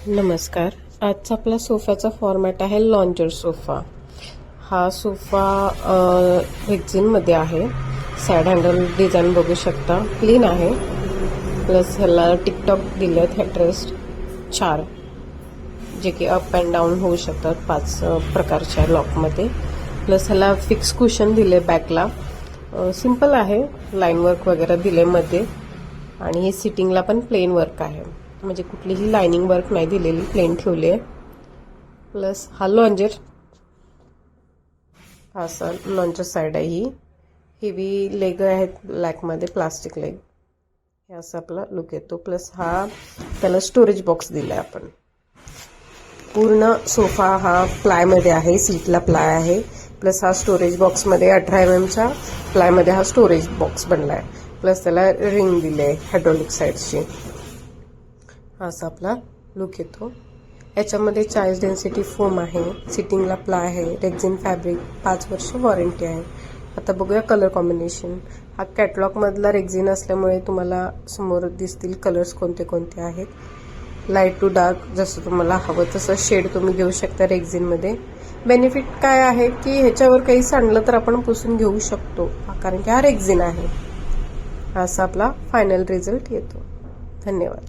नमस्कार. आजचा आपला सोफ्याचा फॉर्मॅट आहे लॉन्जर सोफा. हा सोफा रेक्झिनमध्ये आहे. साइड हँडल डिझाईन बघू शकता, क्लीन आहे. प्लस ह्याला टिकटॉक दिलेत, हेडरेस्ट 4 जे की अप अँड डाऊन होऊ शकतात 5 प्रकारच्या लॉकमध्ये. प्लस ह्याला फिक्स कुशन दिले बॅकला. सिंपल आहे, लाईन वर्क वगैरे दिले मध्ये. आणि हे सिटिंगला पण प्लेन वर्क आहे, म्हणजे कुठलीही लाइनिंग वर्क नाही दिलेली, प्लेन ठेवली आहे. प्लस हा लॉन्जर, हा असा लॉन्जर साईड आहे. ही हेवी लेग आहेत ब्लॅकमध्ये, प्लास्टिक लेग. हे असं आपला लुक येतो. प्लस हा त्याला स्टोरेज बॉक्स दिलाय आपण. पूर्ण सोफा हा प्लायमध्ये आहे, सीटला प्लाय आहे. प्लस हा स्टोरेज बॉक्समध्ये 18 mm प्लायमध्ये हा स्टोरेज बॉक्स बनलाय. प्लस त्याला रिंग दिले हायड्रॉलिक साईडची. हा असा आपला लुक येतो. याच्यामध्ये 40 डेन्सिटी फोम आहे, सिटिंगला प्लाय आहे, रेक्झिन फॅब्रिक, 5 वर्ष वॉरंटी आहे. आता बघूया कलर कॉम्बिनेशन. हा कॅटलॉग मधला रेक्झिन असल्यामुळे तुम्हाला समोर दिसतील कलर्स कोणते कोणते आहेत. लाईट टू डार्क, जसं तुम्हाला हवं तसं शेड तुम्ही घेऊ शकता रेक्झिनमध्ये. बेनिफिट काय आहे की ह्याच्यावर काही सांडलं तर आपण पुसून घेऊ शकतो, कारण की हा रेक्झिन आहे. असा आपला फायनल रिझल्ट येतो. धन्यवाद.